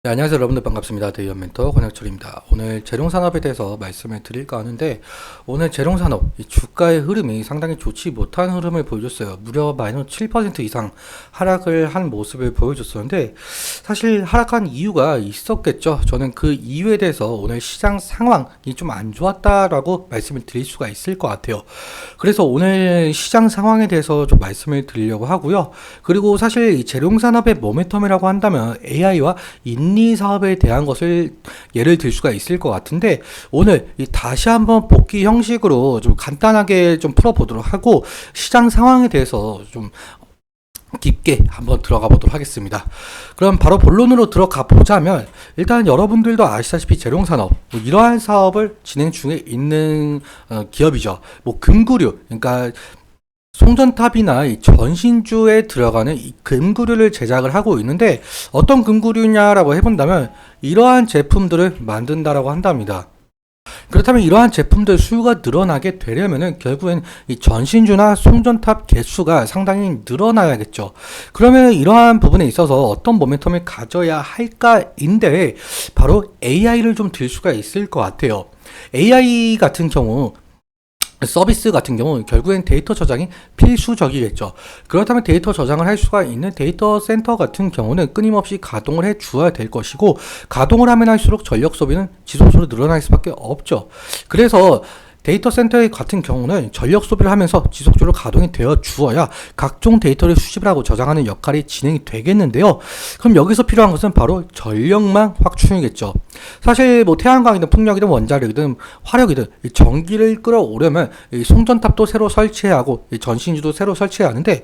네, 안녕하세요. 여러분들 반갑습니다. 대의원 멘토 권혁철입니다. 오늘 재룡산업에 대해서 말씀을 드릴까 하는데, 오늘 재룡산업 이 주가의 흐름이 상당히 좋지 못한 흐름을 보여줬어요. 무려 마이너스 7% 이상 하락을 한 모습을 보여줬었는데, 사실 하락한 이유가 있었겠죠. 저는 그 이유에 대해서 오늘 시장 상황이 좀 안 좋았다라고 말씀을 드릴 수가 있을 것 같아요. 그래서 오늘 시장 상황에 대해서 좀 말씀을 드리려고 하고요. 그리고 사실 이 재룡산업의 모멘텀이라고 한다면 AI와 인리 사업에 대한 것을 예를 들 수가 있을 것 같은데, 오늘 다시 한번 복귀 형식으로 좀 간단하게 좀 풀어보도록 하고 시장 상황에 대해서 좀 깊게 한번 들어가 보도록 하겠습니다. 그럼 바로 본론으로 들어가 보자면, 일단 여러분들도 아시다시피 재룡산업 이러한 사업을 진행 중에 있는 기업이죠. 금구류, 그러니까 송전탑이나 이 전신주에 들어가는 이 금구류를 제작을 하고 있는데, 어떤 금구류냐라고 해본다면 이러한 제품들을 만든다라고 한답니다. 그렇다면 이러한 제품들 수요가 늘어나게 되려면은 결국엔 이 전신주나 송전탑 개수가 상당히 늘어나야겠죠. 그러면 이러한 부분에 있어서 어떤 모멘텀을 가져야 할까인데, 바로 AI를 좀 들 수가 있을 것 같아요. AI 같은 경우, 서비스 같은 경우 결국엔 데이터 저장이 필수적이겠죠. 그렇다면 데이터 저장을 할 수가 있는 데이터 센터 같은 경우는 끊임없이 가동을 해 주어야 될 것이고, 가동을 하면 할수록 전력 소비는 지속적으로 늘어날 수밖에 없죠. 그래서 데이터 센터 같은 경우는 전력 소비를 하면서 지속적으로 가동이 되어 주어야 각종 데이터를 수집을 하고 저장하는 역할이 진행이 되겠는데요. 그럼 여기서 필요한 것은 바로 전력망 확충이겠죠. 사실 태양광이든 풍력이든 원자력이든 화력이든 전기를 끌어오려면 이 송전탑도 새로 설치해야 하고 이 전신주도 새로 설치해야 하는데,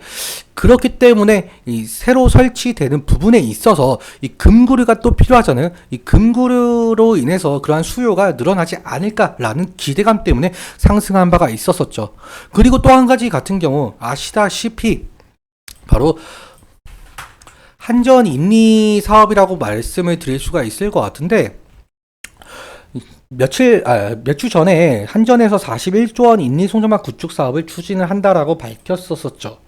그렇기 때문에 이 새로 설치되는 부분에 있어서 이 금구류가 또 필요하잖아요. 이 금구류로 인해서 그러한 수요가 늘어나지 않을까라는 기대감 때문에 상승한 바가 있었었죠. 그리고 또 한 가지 같은 경우 아시다시피 바로 한전 인리 사업이라고 말씀을 드릴 수가 있을 것 같은데, 몇 주 전에 한전에서 41조 원 인리 송전망 구축 사업을 추진을 한다라고 밝혔었었죠.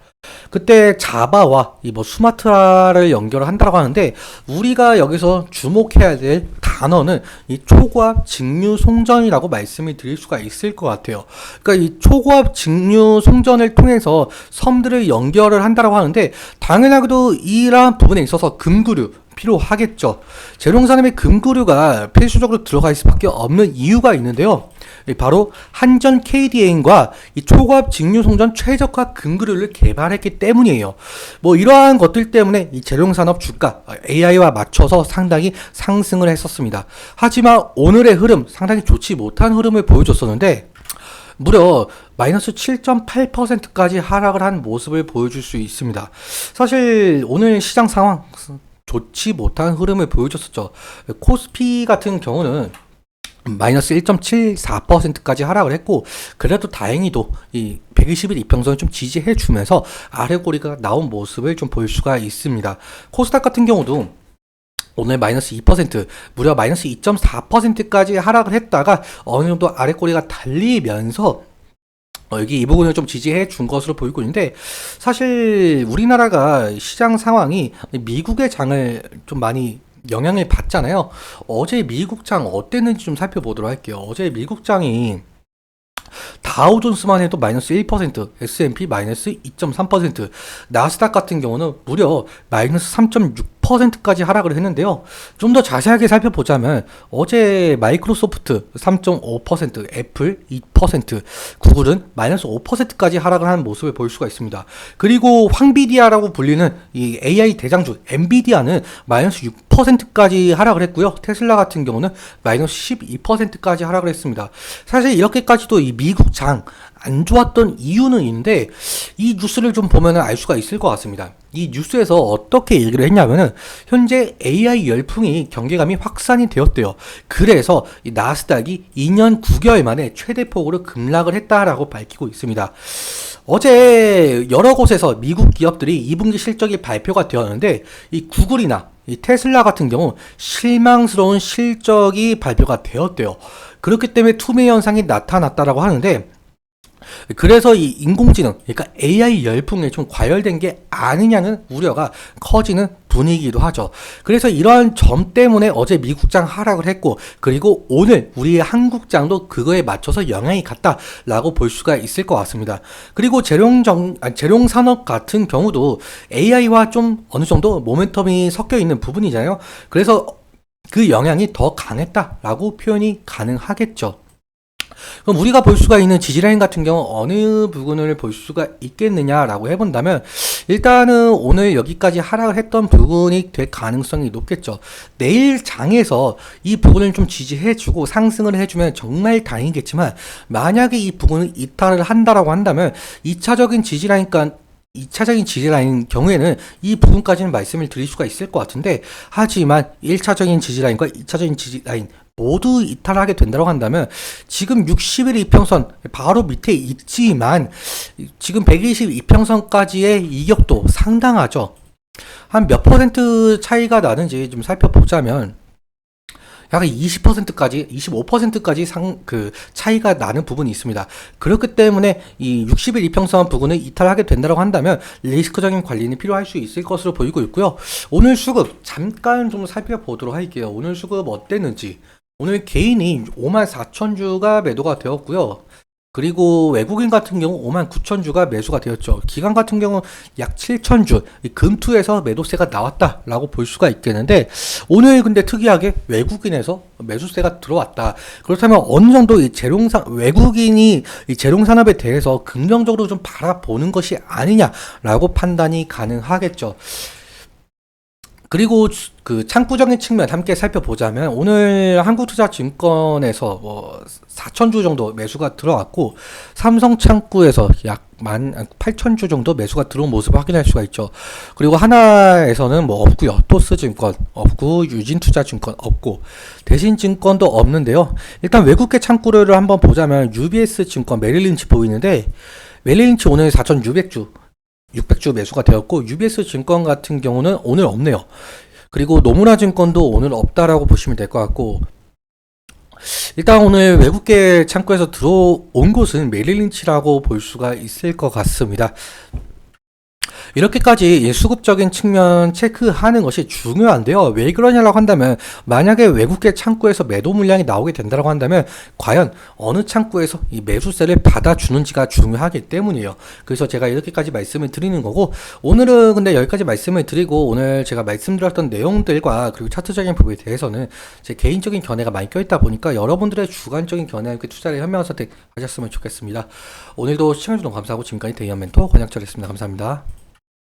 그때 자바와 스마트라를 연결을 한다고 하는데, 우리가 여기서 주목해야 될 단어는 이 초고압 직류 송전이라고 말씀을 드릴 수가 있을 것 같아요. 그러니까 이 초고압 직류 송전을 통해서 섬들을 연결을 한다고 하는데, 당연하게도 이러한 부분에 있어서 금구류 필요하겠죠. 재룡산업의 금구류가 필수적으로 들어가 있을 수밖에 없는 이유가 있는데요. 바로 한전 KDN과 이 초고압 직류 송전 최적화 금구류를 개발했기 때문이에요. 이러한 것들 때문에 이 재룡산업 주가 AI와 맞춰서 상당히 상승을 했었습니다. 하지만 오늘의 흐름 상당히 좋지 못한 흐름을 보여줬었는데, 무려 마이너스 7.8%까지 하락을 한 모습을 보여줄 수 있습니다. 사실 오늘 시장 상황 좋지 못한 흐름을 보여줬었죠. 코스피 같은 경우는 마이너스 1.74%까지 하락을 했고, 그래도 다행히도 이 120일 이평선을 좀 지지해 주면서 아래 고리가 나온 모습을 좀 볼 수가 있습니다. 코스닥 같은 경우도 오늘 마이너스 2%, 무려 마이너스 2.4%까지 하락을 했다가 어느 정도 아래 고리가 달리면서 여기 이 부분을 좀 지지해 준 것으로 보이고 있는데, 사실 우리나라가 시장 상황이 미국의 장을 좀 많이 영향을 받잖아요. 어제 미국 장 어땠는지 좀 살펴보도록 할게요. 어제 미국 장이 다우존스만 해도 마이너스 1%, S&P 마이너스 2.3%, 나스닥 같은 경우는 무려 마이너스 3.6%까지 하락을 했는데요. 좀 더 자세하게 살펴보자면 어제 마이크로소프트 3.5%, 애플 2%, 구글은 마이너스 5%까지 하락을 한 모습을 볼 수가 있습니다. 그리고 황비디아라고 불리는 이 AI 대장주 엔비디아는 마이너스 6%까지 하락을 했고요. 테슬라 같은 경우는 마이너스 12%까지 하락을 했습니다. 사실 이렇게까지도 이 미국 장 안 좋았던 이유는 있는데, 이 뉴스를 좀 보면 알 수가 있을 것 같습니다. 이 뉴스에서 어떻게 얘기를 했냐면은, 현재 AI 열풍이 경계감이 확산이 되었대요. 그래서 이 나스닥이 2년 9개월 만에 최대폭으로 급락을 했다라고 밝히고 있습니다. 어제 여러 곳에서 미국 기업들이 2분기 실적이 발표가 되었는데, 이 구글이나 이 테슬라 같은 경우 실망스러운 실적이 발표가 되었대요. 그렇기 때문에 투매 현상이 나타났다라고 하는데, 그래서 이 인공지능, 그러니까 AI 열풍에 좀 과열된 게 아니냐는 우려가 커지는 분위기이기도 하죠. 그래서 이러한 점 때문에 어제 미국장 하락을 했고, 그리고 오늘 우리 한국장도 그거에 맞춰서 영향이 갔다라고 볼 수가 있을 것 같습니다. 그리고 재룡 산업 같은 경우도 AI와 좀 어느 정도 모멘텀이 섞여 있는 부분이잖아요. 그래서 그 영향이 더 강했다라고 표현이 가능하겠죠. 그럼 우리가 볼 수가 있는 지지라인 같은 경우 어느 부분을 볼 수가 있겠느냐라고 해본다면, 일단은 오늘 여기까지 하락을 했던 부분이 될 가능성이 높겠죠. 내일 장에서 이 부분을 좀 지지해주고 상승을 해주면 정말 다행이겠지만, 만약에 이 부분을 이탈을 한다라고 한다면 2차적인 지지라인 경우에는 이 부분까지는 말씀을 드릴 수가 있을 것 같은데, 하지만 1차적인 지지라인과 2차적인 지지라인 모두 이탈하게 된다고 한다면, 지금 60일 이평선 바로 밑에 있지만 지금 120 이평선까지의 이격도 상당하죠. 한 몇 퍼센트 차이가 나는지 좀 살펴보자면 약 20%까지, 25%까지 차이가 나는 부분이 있습니다. 그렇기 때문에 이 60일 이평선 부분을 이탈하게 된다고 한다면 리스크적인 관리는 필요할 수 있을 것으로 보이고 있고요. 오늘 수급 잠깐 좀 살펴보도록 할게요. 오늘 수급 어땠는지. 오늘 개인이 54,000주가 매도가 되었고요. 그리고 외국인 같은 경우 59,000주가 매수가 되었죠. 기관 같은 경우 약 7,000주, 금투에서 매도세가 나왔다라고 볼 수가 있겠는데, 오늘 근데 특이하게 외국인에서 매수세가 들어왔다. 그렇다면 어느 정도 외국인이 이 재룡산업에 대해서 긍정적으로 좀 바라보는 것이 아니냐라고 판단이 가능하겠죠. 그리고 그 창구적인 측면 함께 살펴보자면, 오늘 한국투자증권에서 4,000주 정도 매수가 들어왔고, 삼성창구에서 약 18,000주 정도 매수가 들어온 모습을 확인할 수가 있죠. 그리고 하나에서는 없고요. 토스증권 없고, 유진투자증권 없고, 대신증권도 없는데요. 일단 외국계 창구를 한번 보자면 UBS 증권, 메릴린치 보이는데, 메릴린치 오늘 4,600주 600주 매수가 되었고, UBS 증권 같은 경우는 오늘 없네요. 그리고 노무라 증권도 오늘 없다라고 보시면 될 것 같고, 일단 오늘 외국계 창구에서 들어온 곳은 메릴린치라고 볼 수가 있을 것 같습니다. 이렇게까지 수급적인 측면 체크하는 것이 중요한데요. 왜 그러냐고 한다면, 만약에 외국계 창구에서 매도 물량이 나오게 된다고 한다면 과연 어느 창구에서 이 매수세를 받아주는지가 중요하기 때문이에요. 그래서 제가 이렇게까지 말씀을 드리는 거고, 오늘은 근데 여기까지 말씀을 드리고, 오늘 제가 말씀드렸던 내용들과 그리고 차트적인 부분에 대해서는 제 개인적인 견해가 많이 껴있다 보니까 여러분들의 주관적인 견해와 함께 투자를 현명한 선택하셨으면 좋겠습니다. 오늘도 시청해주셔서 감사하고, 지금까지 대의원 멘토 권양철이었습니다. 감사합니다.